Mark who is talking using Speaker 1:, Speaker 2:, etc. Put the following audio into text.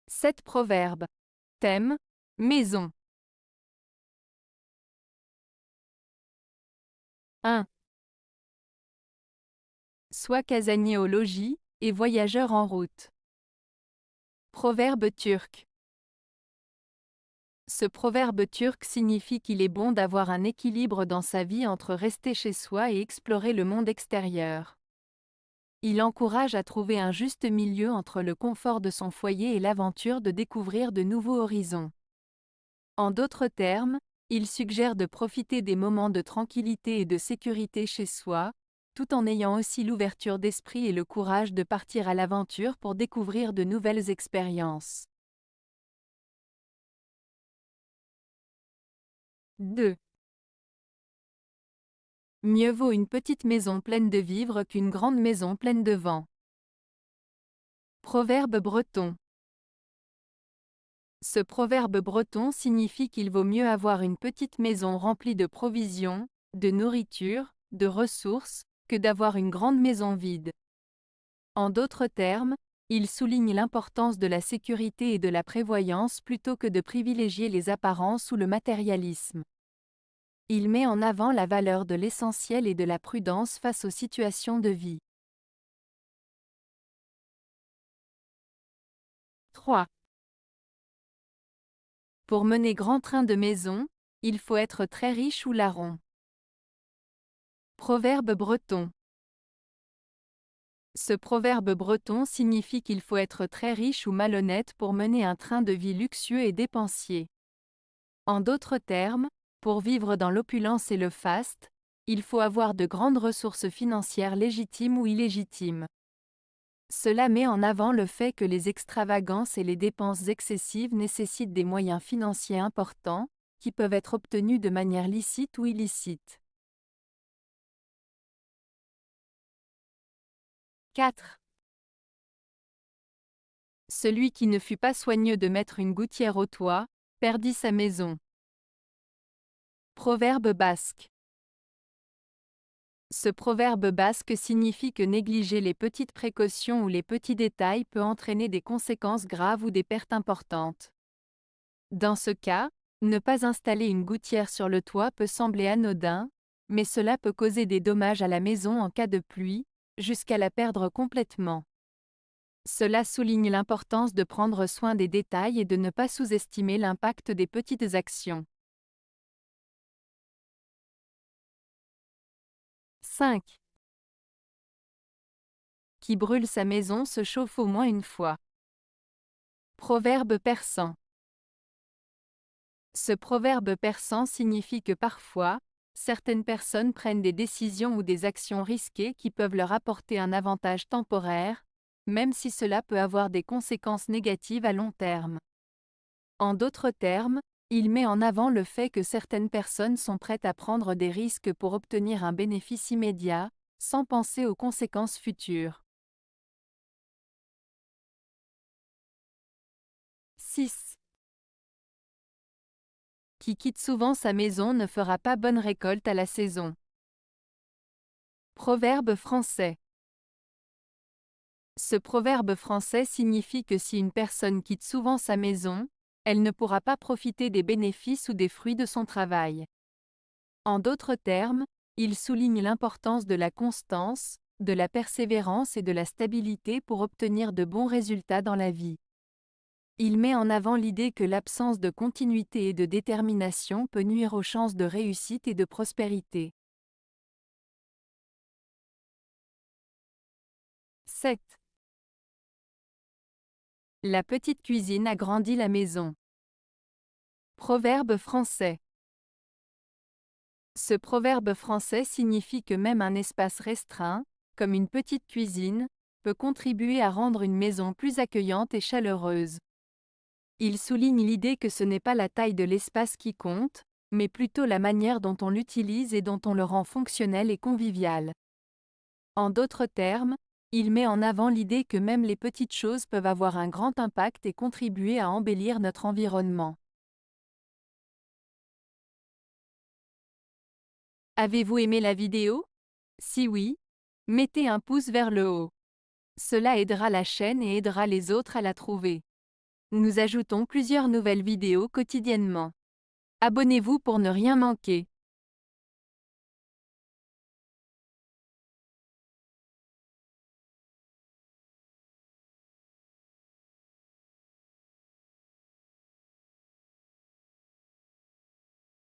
Speaker 1: 7 proverbes. Thème: maison. 1. Sois casanier au logis, et voyageur en route. Proverbe turc. Ce proverbe turc signifie qu'il est bon d'avoir un équilibre dans sa vie entre rester chez soi et explorer le monde extérieur. Il encourage à trouver un juste milieu entre le confort de son foyer et l'aventure de découvrir de nouveaux horizons. En d'autres termes, il suggère de profiter des moments de tranquillité et de sécurité chez soi, tout en ayant aussi l'ouverture d'esprit et le courage de partir à l'aventure pour découvrir de nouvelles expériences. 2. Mieux vaut une petite maison pleine de vivres qu'une grande maison pleine de vent. Proverbe breton. Ce proverbe breton signifie qu'il vaut mieux avoir une petite maison remplie de provisions, de nourriture, de ressources, que d'avoir une grande maison vide. En d'autres termes, il souligne l'importance de la sécurité et de la prévoyance plutôt que de privilégier les apparences ou le matérialisme. Il met en avant la valeur de l'essentiel et de la prudence face aux situations de vie. 3. Pour mener grand train de maison, il faut être très riche ou larron. Proverbe breton. Ce proverbe breton signifie qu'il faut être très riche ou malhonnête pour mener un train de vie luxueux et dépensier. En d'autres termes, pour vivre dans l'opulence et le faste, il faut avoir de grandes ressources financières légitimes ou illégitimes. Cela met en avant le fait que les extravagances et les dépenses excessives nécessitent des moyens financiers importants, qui peuvent être obtenus de manière licite ou illicite. 4. Celui qui ne fut pas soigneux de mettre une gouttière au toit, perdit sa maison. Proverbe basque. Ce proverbe basque signifie que négliger les petites précautions ou les petits détails peut entraîner des conséquences graves ou des pertes importantes. Dans ce cas, ne pas installer une gouttière sur le toit peut sembler anodin, mais cela peut causer des dommages à la maison en cas de pluie, jusqu'à la perdre complètement. Cela souligne l'importance de prendre soin des détails et de ne pas sous-estimer l'impact des petites actions. 5. Qui brûle sa maison se chauffe au moins une fois. Proverbe persan. Ce proverbe persan signifie que parfois, certaines personnes prennent des décisions ou des actions risquées qui peuvent leur apporter un avantage temporaire, même si cela peut avoir des conséquences négatives à long terme. En d'autres termes, il met en avant le fait que certaines personnes sont prêtes à prendre des risques pour obtenir un bénéfice immédiat, sans penser aux conséquences futures. 6. Qui quitte souvent sa maison ne fera pas bonne récolte à la saison. Proverbe français. Ce proverbe français signifie que si une personne quitte souvent sa maison, elle ne pourra pas profiter des bénéfices ou des fruits de son travail. En d'autres termes, il souligne l'importance de la constance, de la persévérance et de la stabilité pour obtenir de bons résultats dans la vie. Il met en avant l'idée que l'absence de continuité et de détermination peut nuire aux chances de réussite et de prospérité. 7. La petite cuisine agrandit la maison. Proverbe français. Ce proverbe français signifie que même un espace restreint, comme une petite cuisine, peut contribuer à rendre une maison plus accueillante et chaleureuse. Il souligne l'idée que ce n'est pas la taille de l'espace qui compte, mais plutôt la manière dont on l'utilise et dont on le rend fonctionnel et convivial. En d'autres termes, il met en avant l'idée que même les petites choses peuvent avoir un grand impact et contribuer à embellir notre environnement. Avez-vous aimé la vidéo? Si oui, mettez un pouce vers le haut. Cela aidera la chaîne et aidera les autres à la trouver. Nous ajoutons plusieurs nouvelles vidéos quotidiennement. Abonnez-vous pour ne rien manquer.